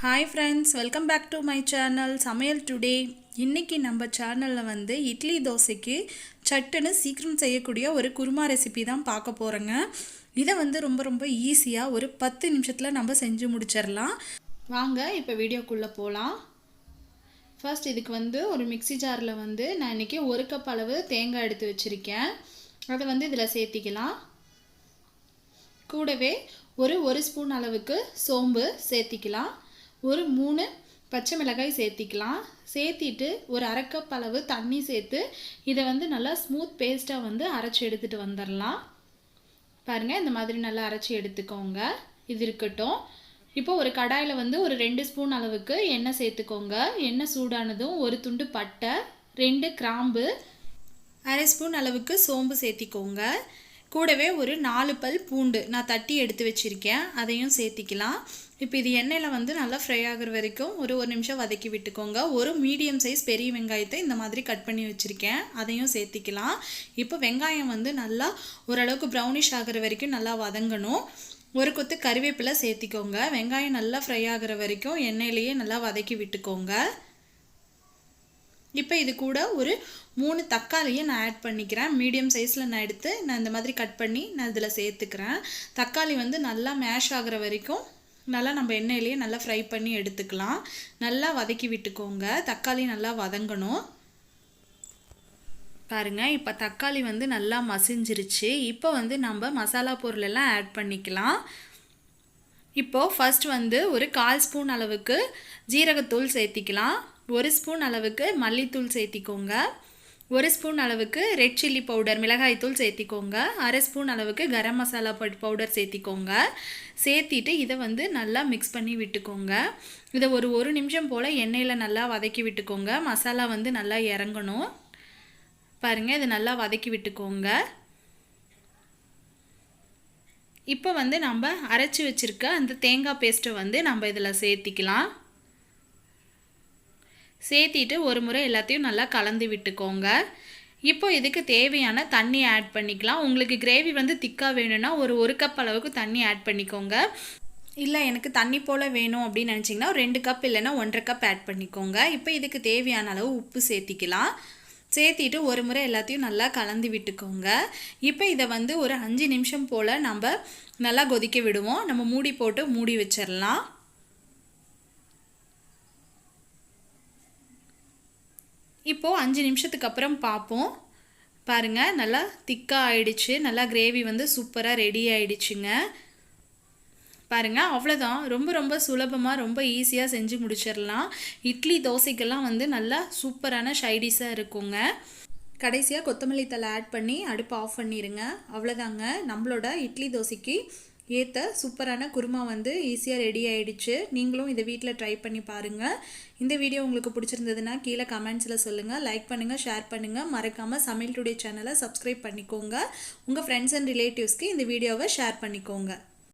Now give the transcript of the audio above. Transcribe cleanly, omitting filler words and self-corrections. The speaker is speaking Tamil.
Hi friends, welcome back to my channel சமையல் டுடே. இன்னைக்கு நம்ம சேனல்ல வந்து இட்லி தோசைக்கு சட்டுன்னு சீக்கிரம் செய்யக்கூடிய ஒரு குருமா ரெசிபி தான் பார்க்க போறோங்க. இதை வந்து ரொம்ப ஈஸியா ஒரு 10 நிமிஷத்துல நம்ம செஞ்சு முடிச்சிரலாம். வாங்க இப்போ வீடியோக்குள்ள போலாம். ஃபர்ஸ்ட் இதுக்கு வந்து ஒரு மிக்ஸி ஜார்ல வந்து நான் இன்னைக்கு 1 கப் அளவு தேங்காய் எடுத்து வச்சிருக்கேன். அதை வந்து இதல சேர்த்திக்கலாம். கூடவே ஒரு ஸ்பூன் அளவுக்கு சோம்பு சேர்த்திக்கலாம். ஒரு 3 பச்சை மிளகாய் சேர்த்திக்கலாம். சேர்த்திட்டு ஒரு அரை கப் அளவு தண்ணி சேர்த்து இதை வந்து நல்லா ஸ்மூத் பேஸ்டா வந்து அரைச்சு எடுத்துட்டு வந்துடலாம். பாருங்க இந்த மாதிரி நல்லா அரைச்சு எடுத்துக்கோங்க. இது இருக்கட்டும். இப்போ ஒரு கடாயில வந்து ஒரு 2 ஸ்பூன் அளவுக்கு எண்ணெய் சேர்த்துக்கோங்க. எண்ணெய் சூடானதும் ஒரு துண்டு பட்டை, 2 கிராம்பு, அரை ஸ்பூன் அளவுக்கு சோம்பு சேர்த்திக்கோங்க. கூடவே ஒரு 4 பல் பூண்டு நான் தட்டி எடுத்து வச்சிருக்கேன். அதையும் சேர்த்திக்கலாம். இப்போ இது எண்ணெயில வந்து நல்லா ஃப்ரை ஆகுற வரைக்கும் ஒரு நிமிஷம் வதக்கி விட்டுக்கோங்க. ஒரு மீடியம் சைஸ் பெரிய வெங்காயத்தை இந்த மாதிரி கட் பண்ணி வச்சிருக்கேன். அதையும் சேர்த்திக்கலாம். இப்போ வெங்காயம் வந்து நல்லா ஓரளவுக்கு ப்ரௌனிஷ் ஆகுற வரைக்கும் நல்லா வதங்கணும். ஒரு கொத்து கறிவேப்பிலை சேர்த்திக்கோங்க. வெங்காயம் நல்லா ஃப்ரை ஆகுற வரைக்கும் எண்ணெயிலேயே நல்லா வதக்கி விட்டுக்கோங்க. இப்போ இது கூட ஒரு 3 தக்காளியை நான் ஆட் பண்ணிக்கிறேன். மீடியம் சைஸில் நான் எடுத்து நான் இந்த மாதிரி கட் பண்ணி நான் இதில் சேர்த்துக்கிறேன். தக்காளி வந்து நல்லா மேஷ் ஆகுற வரைக்கும் நல்லா நம்ம எண்ணெயிலேயே நல்லா ஃப்ரை பண்ணி எடுத்துக்கலாம். நல்லா வதக்கி விட்டுக்கோங்க. தக்காளி நல்லா வதங்கணும். பாருங்க இப்போ தக்காளி வந்து நல்லா மசிஞ்சிருச்சு. இப்போ வந்து நம்ம மசாலா பொருள் எல்லாம் ஆட் பண்ணிக்கலாம். இப்போது ஃபர்ஸ்ட் வந்து ஒரு 1/4 ஸ்பூன் அளவுக்கு ஜீரகத்தூள் சேர்த்திக்கலாம். 1 ஸ்பூன் அளவுக்கு மல்லித்தூள் சேர்த்திக்கோங்க. 1 ஸ்பூன் அளவுக்கு ரெட் சில்லி பவுடர் மிளகாய்த்தூள் சேர்த்திக்கோங்க. அரை ஸ்பூன் அளவுக்கு கரம் மசாலா பவுடர் சேர்த்திக்கோங்க. சேர்த்திட்டு இதை வந்து நல்லா மிக்ஸ் பண்ணி விட்டுக்கோங்க. இதை ஒரு நிமிஷம் போல் எண்ணெயில் நல்லா வதக்கி விட்டுக்கோங்க. மசாலா வந்து நல்லா இறங்கணும். பாருங்கள் இதை நல்லா வதக்கி விட்டுக்கோங்க. இப்போ வந்து நம்ம அரைச்சி வச்சுருக்க அந்த தேங்காய் பேஸ்ட்டை வந்து நம்ம இதில் சேர்த்திக்கலாம். சேர்த்திட்டு ஒரு முறை எல்லாத்தையும் நல்லா கலந்து விட்டுக்கோங்க. இப்போ இதுக்கு தேவையான தண்ணி ஆட் பண்ணிக்கலாம். உங்களுக்கு கிரேவி வந்து திக்காக வேணும்னா ஒரு கப் அளவுக்கு தண்ணி ஆட் பண்ணிக்கோங்க. இல்லை எனக்கு தண்ணி போல் வேணும் அப்படின்னு நினச்சிங்கன்னா 2 கப் இல்லைன்னா 1.5 கப் ஆட் பண்ணிக்கோங்க. இப்போ இதுக்கு தேவையான அளவு உப்பு சேர்த்திக்கலாம். சேர்த்திட்டு ஒரு முறை எல்லாத்தையும் நல்லா கலந்து விட்டுக்கோங்க. இப்போ இதை வந்து ஒரு 5 நிமிஷம் போல் நம்ம நல்லா கொதிக்க விடுவோம். நம்ம மூடி போட்டு மூடி வச்சிடலாம். இப்போது 5 நிமிஷத்துக்கு அப்புறம் பார்ப்போம். பாருங்கள் நல்லா திக்காக ஆயிடுச்சு. நல்லா கிரேவி வந்து சூப்பராக ரெடி ஆயிடுச்சுங்க. பாருங்கள் அவ்வளோதான். ரொம்ப சுலபமாக ரொம்ப ஈஸியாக செஞ்சு முடிச்சிடலாம். இட்லி தோசைக்கெல்லாம் வந்து நல்லா சூப்பரான சைடிஷாக இருக்குங்க. கடைசியாக கொத்தமல்லி தழை ஆட் பண்ணி அடுப்பு ஆஃப் பண்ணிடுங்க. அவ்வளோதாங்க. நம்மளோட இட்லி தோசைக்கு ஏற்ற சூப்பரான குருமா வந்து ஈஸியாக ரெடி ஆகிடுச்சு. நீங்களும் இதை வீட்டில் ட்ரை பண்ணி பாருங்கள். இந்த வீடியோ உங்களுக்கு பிடிச்சிருந்ததுன்னா கீழே கமெண்ட்ஸில் சொல்லுங்கள். லைக் பண்ணுங்கள், ஷேர் பண்ணுங்கள். மறக்காமல் சமையல் டுடே சேனலை சப்ஸ்கிரைப் பண்ணிக்கோங்க. உங்கள் ஃப்ரெண்ட்ஸ் அண்ட் ரிலேட்டிவ்ஸ்க்கு இந்த வீடியோவை ஷேர் பண்ணிக்கோங்க.